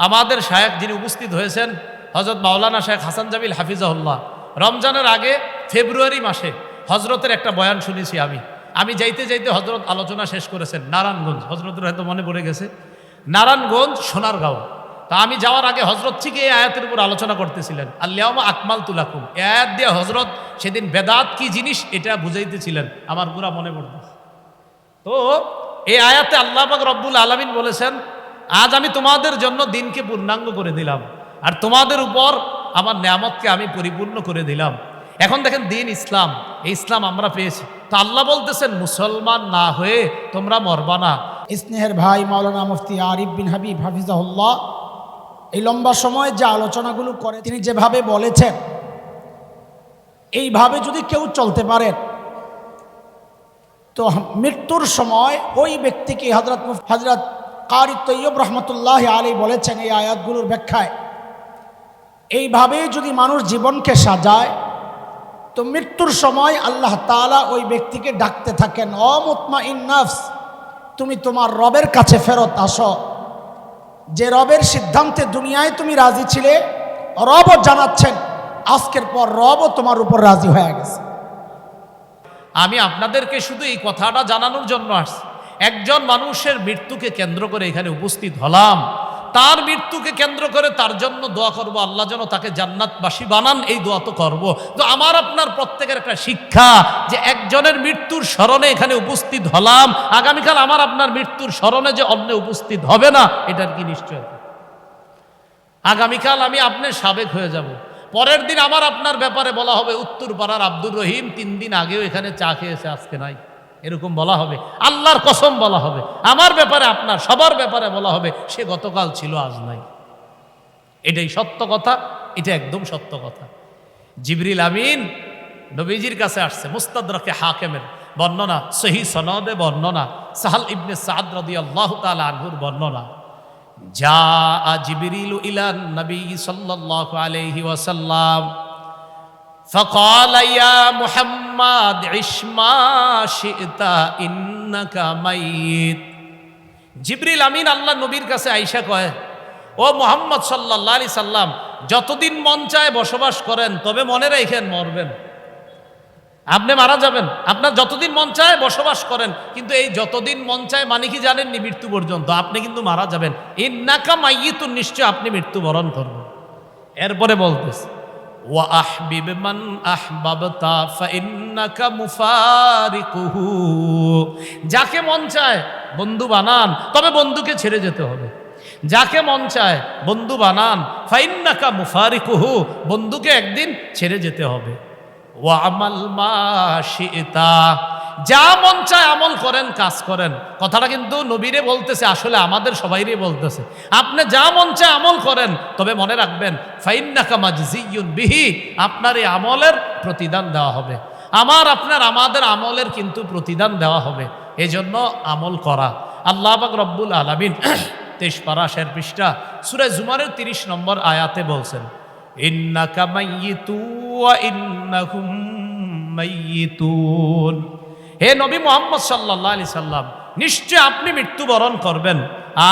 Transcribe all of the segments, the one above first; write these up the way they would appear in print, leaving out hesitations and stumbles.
আমাদের শায়েখ যিনি উপস্থিত হয়েছেন হযরত মাওলানা শেখ হাসান জামিল হাফিজাহুল্লাহ, রমজানের আগে ফেব্রুয়ারি মাসে হজরতের একটা বয়ান শুনেছি আমি যাইতে যাইতে হজরত আলোচনা শেষ করেছেন নারায়ণগঞ্জ, হজরতের হয়তো মনে পড়ে গেছে, নারায়ণগঞ্জ সোনারগাঁও। তা আমি যাওয়ার আগে হজরত ঠিক এই আয়াতের উপর আলোচনা করতেছিলেন, আল-ইয়াওমা আকমালতু লাকুম। এই আয়াত দিয়ে হজরত সেদিন বেদাত কি জিনিস এটা বুঝাইতেছিলেন, আমার পুরা মনে পড়তেছে। তো এই আয়াতে আল্লাহ পাক রব্বুল আলামিন বলেছেন, আজ আমি তোমাদের জন্য দিনকে পূর্ণাঙ্গ করে দিলাম আর তোমাদের উপর আমার নেয়ামতকে আমি পরিপূর্ণ করে দিলাম। এখন দেখেন দিন ইসলাম, এই ইসলাম আমরা পেয়েছি। তো আল্লাহ বলতেছেন মুসলমান না হয়ে তোমরা মরবা না। স্নেহের ভাই মাওলানা মুফতি আরিফ বিন হাবিব হাফিজাহুল্লাহ এই লম্বা সময় যে আলোচনাগুলো করে তিনি যেভাবে বলেছেন, এইভাবে যদি কেউ চলতে পারেন তো মৃত্যুর সময় ওই ব্যক্তিকে হযরত কারি তৈয়ব রহমতুল্লাহ আলী বলেছেন এই আয়াতগুলোর ব্যাখ্যায়, এইভাবে যদি মানুষ জীবনকে সাজায় তো মৃত্যুর সময় আল্লাহ তাআলা ওই ব্যক্তিকে ডাকতে থাকেন, ও মুতমাইন নফস, তুমি তোমার রবের কাছে ফেরত আসো। যে রবের সিদ্ধান্তে দুনিয়ায় তুমি রাজি ছিলে, রবও জানাচ্ছেন আজকের পর রবও তোমার উপর রাজি হয়ে গেছে। আমি আপনাদেরকে শুধু এই কথাটা জানানোর জন্য আসছি, একজন মানুষের মৃত্যুকে কেন্দ্র করে এখানে উপস্থিত হলাম, তার মৃত্যুকে কেন্দ্র করে তার জন্য দোয়া করব, আল্লাহ যেন তাকে জান্নাতবাসী বানান, এই দোয়া তো করবো। তো আমার আপনার প্রত্যেকের একটা শিক্ষা যে একজনের মৃত্যুর স্মরণে এখানে উপস্থিত হলাম, আগামীকাল আমার আপনার মৃত্যুর স্মরণে যে অন্য উপস্থিত হবে না এটার কি নিশ্চয়তা? আগামীকাল আমি আপনার সাবেক হয়ে যাব, পরের দিন আমার আপনার ব্যাপারে বলা হবে উত্তর পাড়ার আব্দুর রহিম 3 দিন আগেও এখানে চা খেয়েছে আজকে নাই, এরকম বলা হবে। আল্লাহর কসম বলা হবে, আমার ব্যাপারে আপনার সবার ব্যাপারে বলা হবে সে গতকাল ছিল আজ নাই। এটাই সত্য কথা, এটা একদম সত্য কথা। জিবরিল আমিন নবীজির কাছে আসছে, মুস্তাদরাকে হাকিমের বর্ণনা, সহিহ সনদে বর্ণনা, সাহাল ইবনে সাদ রাদিয়াল্লাহু তাআলা আনহুর বর্ণনা, যা জিবরিল ইলান নবী সাল্লাল্লাহু আলাইহি ওয়াসাল্লাম فقال يا محمد عش ما شئت إنك ميت। জিবরিল আমিন আল্লাহ নবীর কাছে আইসা কয়, ও মুহাম্মদ সাল্লাল্লাহু আলাইহি সাল্লাম, যতদিন মন চায় বসবাস করেন, তবে মনে রাখেন মরবেন, আপনি মারা যাবেন। আপনার যতদিন মন চায় বসবাস করেন, কিন্তু এই যতদিন মন চায় মানে কি জানেননি? মৃত্যু পর্যন্ত। আপনি কিন্তু মারা যাবেন। ইন্নাকা মাইয়িতুন, নিশ্চয় আপনি মৃত্যুবরণ করবেন। এরপরে বলতেছে ওয়া আহবিব মান আহবাবতা ফাইন্নাকা মুফারিকুহু, যাকে মন চায় বন্ধু বানান, তবে বন্ধুকে ছেড়ে যেতে হবে। যাকে মন চায় বন্ধু বানান, ফাইন্নাকা মুফারিকুহু, বন্ধুকে একদিন ছেড়ে যেতে হবে। ওয়া আমাল মা শিতা, যা মন চায় আমল করেন, কাজ করেন। কথাটা কিন্তু নবীরে বলতেছে, আসলে আমাদের সবাইরে বলতেছে, আপনি যা মন চায় আমল করেন, তবে মনে রাখবেন ফাইন্নাকা মাজজিয়ুন বিহি, আপনার এই আমলের প্রতিদান দেওয়া হবে। আমাদের আমলের কিন্তু প্রতিদান দেওয়া হবে। এজন্য আমল করা। আল্লাহ পাক রব্বুল আলামিন 23 পারা 6 পৃষ্ঠা সূরা জুমারের 30 নম্বর আয়াতে বলছেন, ইন্নাকা মাইয়িতু ওয়া ইন্নাহুম মাইয়িতুন। হে নবী মুহাম্মদ সাল্লাল্লাহু আলাইহি সাল্লাম, নিশ্চয় আপনি মৃত্যুবরণ করবেন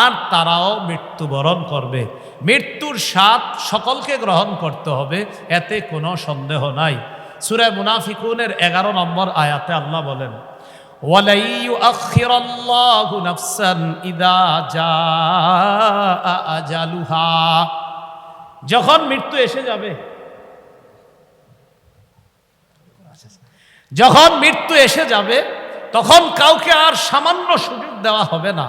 আর তারাও মৃত্যুবরণ করবে। মৃত্যুর স্বাদ সকলকে গ্রহণ করতে হবে, এতে কোনো সন্দেহ নাই। সূরা মুনাফিকুনের 11 নম্বর আয়াতে আল্লাহ বলেন, ওয়ালাই ইউআখিরাল্লাহু নাফসান ইযা জাআ আজালুহা, যখন মৃত্যু এসে যাবে, যখন মৃত্যু এসে যাবে তখন কাউকে আর সামান্য সুযোগ দেওয়া হবে না।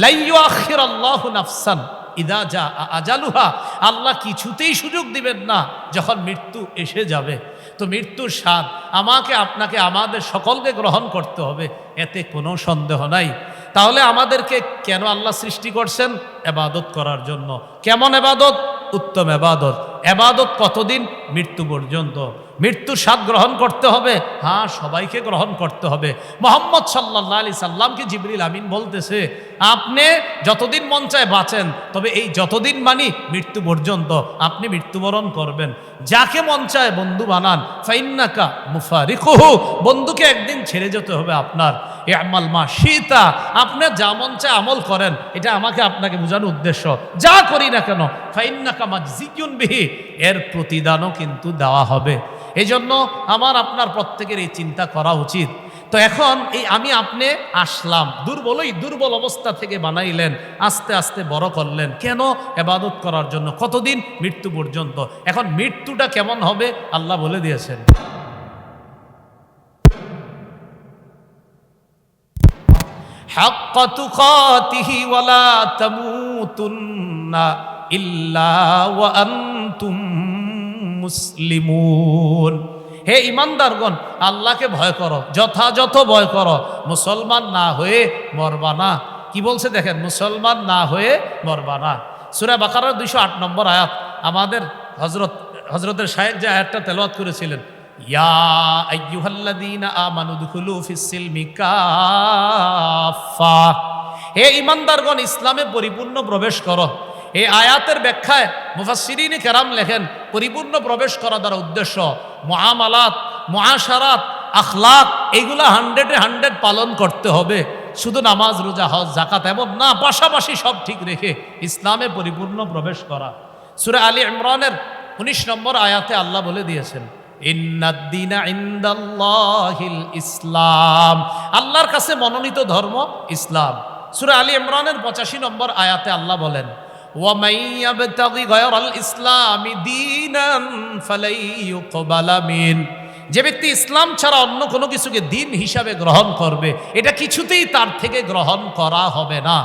লা ইউআখিরাল্লাহু নাফসান ইযা জাআ আজালুহা, আল্লাহ কিছুতেই সুযোগ দিবেন না যখন মৃত্যু এসে যাবে। তো মৃত্যুর স্বাদ আমাকে আপনাকে আমাদের সকলকে গ্রহণ করতে হবে, এতে কোনো সন্দেহ নাই। তাহলে আমাদেরকে কেন আল্লাহ সৃষ্টি করছেন? ইবাদত করার জন্য। কেমন ইবাদত? উত্তম ইবাদত। ইবাদত কতদিন? মৃত্যু পর্যন্ত। মৃত্যুর স্বাদ গ্রহণ করতে হবে, হ্যাঁ সবাইকে গ্রহণ করতে হবে। মুহাম্মদ সাল্লাল্লাহু আলাইহি সাল্লামকে জিবরিল আমিন বলতেছে, আপনি যতদিন মন চায় বাঁচেন, তবে এই যতদিন মানি মৃত্যু পর্যন্ত আপনি মৃত্যুবরণ করবেন। যাকে মন চায় বন্ধু বানান, ফাইন্নাকা মুফারিকুহু, বন্ধুকে একদিন ছেড়ে যেতে হবে আপনার। ইয়ামাল মা শিতা, আপনি যা মন চায় আমল করেন, এটা আমাকে আপনাকে বোঝানোর উদ্দেশ্য। যা করি না কেন ফাইন্নাকা মাজজিয়ুন বিহি, এর প্রতিদানও কিন্তু দেওয়া হবে। এই জন্য আমার আপনার প্রত্যেকের এই চিন্তা করা উচিত। তো এখন এই আমি আপনি আসলাম, দুর্বল অবস্থা থেকে বানাইলেন, আস্তে আস্তে বড় করলেন, কেন? ইবাদত করার জন্য। কতদিন? মৃত্যু পর্যন্ত। এখন মৃত্যুটা কেমন হবে আল্লাহ বলে দিয়েছেন। হাক্কা তুকাতিহি ওয়ালা তামুতুন্না ইল্লা ওয়া আনতুম মুসলিমুন। হে ইমানদারগণ, আল্লাহকে ভয় করো, যথাযথ ভয় করো, মুসলমান না হয়ে মরবা না। কি বলছে দেখেন, মুসলমান না হয়ে মরবা না। সূরা বাকারার 208 নম্বর আয়াত। আমাদের হযরতের শায়েখ যে আয়াতটা তেলাওয়াত করেছিলেন, ইয়া আইয়ুহাল্লাযীনা আমানু দুখুলু ফিস-সিলমি কাফা, হে ইমানদারগণ, ইসলামে পরিপূর্ণ প্রবেশ করো। এই আয়াতের ব্যাখ্যায় মুফাসসিরিন কেরাম লেখেন, পরিপূর্ণ প্রবেশ করা দ্বারা উদ্দেশ্য মুআমালাত, মুআশারাত, আখলাক, এইগুলা 100 পালন করতে হবে। শুধু নামাজ, রোজা, হজ, যাকাত এমন না, পাশাপাশি সব ঠিক রেখে ইসলামে পরিপূর্ণ প্রবেশ করা। সূরা আলী ইমরানের 19 নম্বর আয়াতে আল্লাহ বলে দিয়েছেন, ইন্নাদ-দীনা ইনদাল্লাহিল ইসলাম, আল্লাহর কাছে মনোনীত ধর্ম ইসলাম। সূরা আলী ইমরানের 85 নম্বর আয়াতে আল্লাহ বলেন, وَمَن يَبْتَغِ غَيْرَ الْإِسْلَامِ دِينًا فَلَن يُقْبَلَ مِنْهُ, যে ব্যক্তি ইসলাম ছাড়া অন্য কোনো কিছুকে দিন হিসাবে গ্রহণ করবে, এটা কিছুতেই তার থেকে গ্রহণ করা হবে না।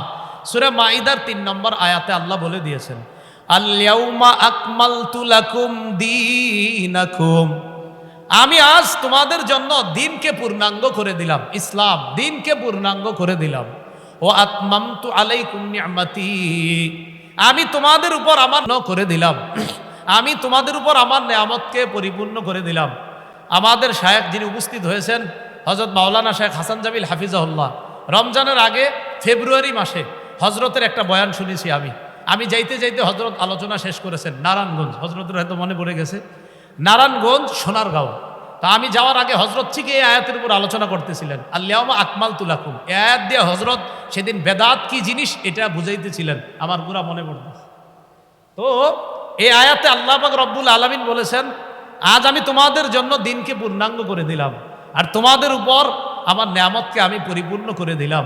সূরা মাইদার 3 নম্বর আয়াতে আল্লাহ বলে দিয়েছেন, আল-ইয়াউমা আকমালতু লাকুম দীনাকুম, আমি আজ তোমাদের জন্য দিনকে পূর্ণাঙ্গ করে দিলাম, ইসলাম দিনকে পূর্ণাঙ্গ করে দিলাম। ও আতমামতু আলাইকুম নি'মাতি, আমি তোমাদের উপর আমার করে দিলাম, আমি তোমাদের উপর আমার নেয়ামতকে পরিপূর্ণ করে দিলাম। আমাদের শায়েখ যিনি উপস্থিত হয়েছেন, হযরত মাওলানা শেখ হাসান জামিল হাফিজাহুল্লাহ, রমজানের আগে ফেব্রুয়ারি মাসে হজরতের একটা বয়ান শুনেছি আমি যাইতে যাইতে হজরত আলোচনা শেষ করেছেন নারায়ণগঞ্জ, হজরতের হয়তো মনে পড়ে গেছে, নারায়ণগঞ্জ সোনারগাঁও। তা আমি যাওয়ার আগে হজরত থেকে এই আয়াতের উপর আলোচনা করতেছিলেন, আল-ইয়াউমা আকমালতু লাকুম, আয়াত দিয়ে হজরত সেদিন বেদাত কি জিনিস এটা বুঝাইতেছিলেন, আমার পুরা মনে পড়তেছে। তো এই আয়াতে আল্লাহ পাক রব্বুল আলামিন বলেছেন, আজ আমি তোমাদের জন্য দিনকে পূর্ণাঙ্গ করে দিলাম, আর তোমাদের উপর আমার নেয়ামতকে আমি পরিপূর্ণ করে দিলাম।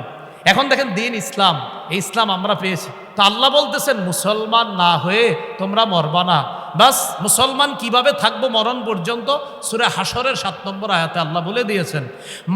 এখন দেখেন দিন ইসলাম, এই ইসলাম আমরা পেয়েছি। তো আল্লাহ বলতেছেন, মুসলমান না হয়ে তোমরা মরবা না। বাস মুসলমান কিভাবে থাকবো মরণ পর্যন্ত? সূরা হাশরের 7 নম্বর আয়াতে আল্লাহ বলে দিয়েছেন,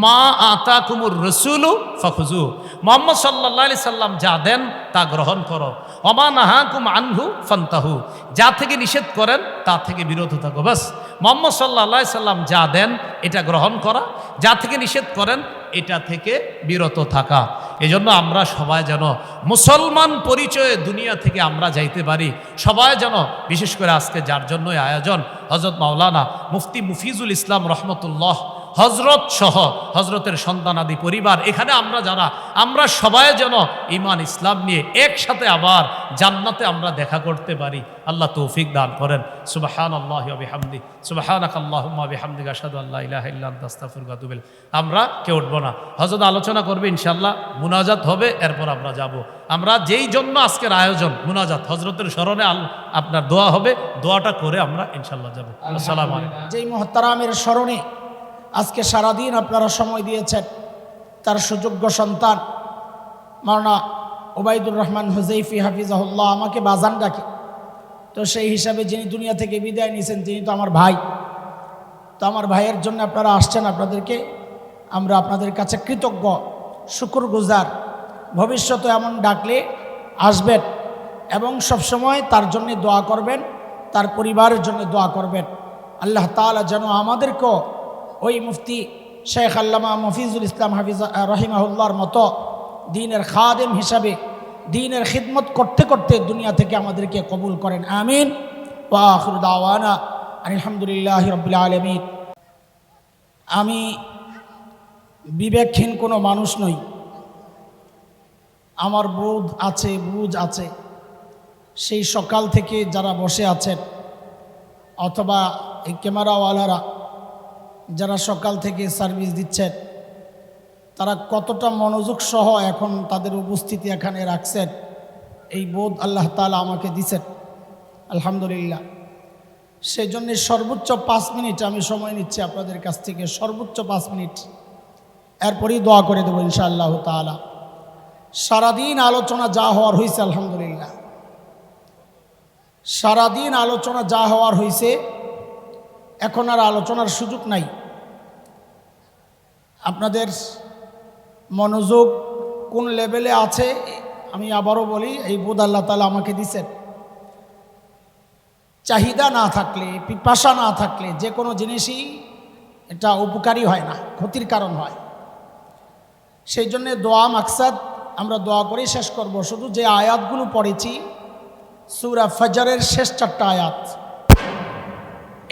মা আতাকুমুর রাসূলু ফাখুযু, মুহাম্মদ সাল্লাল্লাহু আলাইহি সাল্লাম যা দেন তা গ্রহণ করো, ওমা নাহাকুম আনহু ফান্তাহু, যা থেকে নিষেধ করেন তা থেকে বিরত থাকো। বাস মুহাম্মদ সাল্লাল্লাহু আলাইহি সাল্লাম যা দেন এটা গ্রহণ করা, যা থেকে নিষেধ করেন এটা থেকে বিরত থাকা। এজন্য আমরা সবাই যেন মুসলমান পরিচয়ে দুনিয়া থেকে আমরা যাইতে পারি। সবাই যেন, বিশেষ করে আজকে যার জন্যই আয়োজন, হযরত মাওলানা মুফতি মুফিজুল ইসলাম রহমতুল্লাহ, হজরত সহ হজরতের সন্তানাদি পরিবার, এখানে আমরা যারা, আমরা সবাই যেন ঈমান ইসলাম নিয়ে একসাথে আবার জান্নাতে আমরা দেখা করতে পারি। আল্লাহ তৌফিক দান করেন। সুবহানাল্লাহি ওয়া বিহামদি, সুবহানাকাল্লাহুম্মা ওয়া বিহামদিকা আশহাদু আল্লা ইলাহা ইল্লা আনতা আস্তাগফিরুকা ওয়া আতুবু ইলাইক। আমরা কেউ উঠবো না, হযরত আলোচনা করবে ইনশাআল্লাহ, মুনাজাত হবে, এরপর আমরা যাব। আমরা যেই জন্য আজকের আয়োজন মুনাজাত, হজরতের স্মরণে আপনার দোয়া হবে, দোয়াটা করে আমরা ইনশাআল্লাহ যাব। আসসালামু আলাইকুম। যেই মুহতারামের স্মরণে আজকে সারাদিন আপনারা সময় দিয়েছেন, তার সুযোগ্য সন্তান মাওলানা ওবায়দুর রহমান হুযাইফি হাফিজাহুল্লাহ আমাকে বাজান ডাকে। তো সেই হিসাবে যিনি দুনিয়া থেকে বিদায় নিয়েছেন তিনি তো আমার ভাই। তো আমার ভাইয়ের জন্য আপনারা আসছেন, আপনাদেরকে আমরা আপনাদের কাছে কৃতজ্ঞ, শুকরগুজার। ভবিষ্যতে এমন ডাকলে আসবেন এবং সবসময় তার জন্য দোয়া করবেন, তার পরিবারের জন্য দোয়া করবেন। আল্লাহ তাআলা যেন আমাদেরকেও ওই মুফতি শেখ আল্লামা মফিজুল ইসলাম হাফিজ রহিমাহুল্লাহর মতো দ্বীনের খাদেম হিসাবে দ্বীনের খিদমত করতে করতে দুনিয়া থেকে আমাদেরকে কবুল করেন। আমিন। ওয়া আখিরু দাওয়ানা আলহামদুলিল্লাহি রাব্বিল আলামিন। আমি বিবেকহীন কোনো মানুষ নই, আমার বোধ আছে, বুঝ আছে। সেই সকাল থেকে যারা বসে আছেন, অথবা এই ক্যামেরাওয়ালারা যারা সকাল থেকে সার্ভিস দিচ্ছেন, তারা কতটা মনোযোগ সহ এখন তাদের উপস্থিতি এখানে রাখছেন, এই বোধ আল্লাহ তাআলা আমাকে দিছেন, আলহামদুলিল্লাহ। সেই জন্য সর্বোচ্চ 5 মিনিট আমি সময় নিচ্ছি আপনাদের কাছ থেকে, সর্বোচ্চ 5 মিনিট, এরপরই দোয়া করে দেবো ইনশাআল্লাহ তাআলা। সারাদিন আলোচনা যা হওয়ার হয়েছে আলহামদুলিল্লাহ, সারাদিন আলোচনা যা হওয়ার হয়েছে, এখন আর আলোচনার সুযোগ নাই। আপনাদের মনোযোগ কোন লেভেলে আছে আমি আবারও বলি, এই বোধ আল্লাহ তাআলা আমাকে দিছেন। চাহিদা না থাকলে, পিপাসা না থাকলে যে কোনো জিনিসই এটা উপকারী হয় না, ক্ষতির কারণ হয়। সেই জন্যে দোয়া মাকসাদ, আমরা দোয়া করেই শেষ করব। শুধু যে আয়াতগুলো পড়েছি সূরা ফজরের শেষ 4টা আয়াত,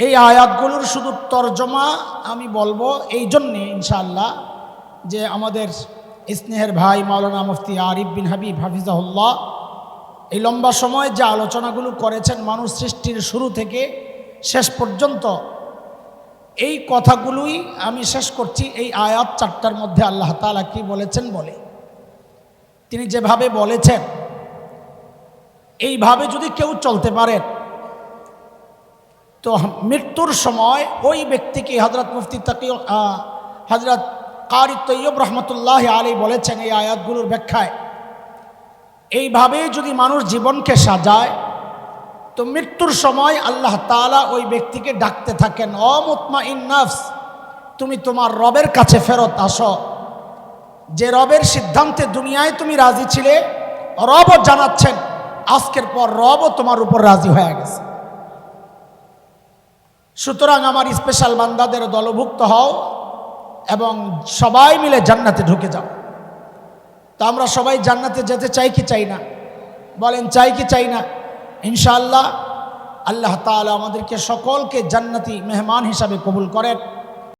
এই আয়াতগুলোর শুধু তরজমা আমি বলবো এই জন্যে ইনশাআল্লাহ, যে আমাদের স্নেহের ভাই মাওলানা মুফতি আরিফ বিন হাবিব হাফিজাহুল্লাহ এই লম্বা সময় যে আলোচনাগুলো করেছেন মানুষ সৃষ্টির শুরু থেকে শেষ পর্যন্ত, এই কথাগুলোই আমি শেষ করছি এই আয়াত 4টার মধ্যে। আল্লাহ তাআলা কি বলেছেন বলে, তিনি যেভাবে বলেছেন এইভাবে যদি কেউ চলতে পারেন তো মৃত্যুর সময় ওই ব্যক্তিকে হযরত মুফতি হযরত কারি তৈয়ব রহমতুল্লাহ আলাইহি বলেছেন এই আয়াতগুলোর ব্যাখ্যায়, এইভাবে যদি মানুষ জীবনকে সাজায় তো মৃত্যুর সময় আল্লাহ তাআলা ওই ব্যক্তিকে ডাকতে থাকেন, ও মুতমাইন নফস, তুমি তোমার রবের কাছে ফেরত আসো। যে রবের সিদ্ধান্তে দুনিয়ায় তুমি রাজি ছিলে, রবও জানাচ্ছেন আজকের পর রবও তোমার উপর রাজি হয়ে গেছে। সুতরাং আমার স্পেশাল বান্দাদের দলভুক্ত হও এবং সবাই মিলে জান্নাতে ঢুকে যাও। তা আমরা সবাই জান্নাতে যেতে চাই কি চাই না? বলেন চাই কি চাই না? ইনশাআল্লাহ আল্লাহ তাআলা আমাদেরকে সকলকে জান্নাতি মেহমান হিসাবে কবুল করেন।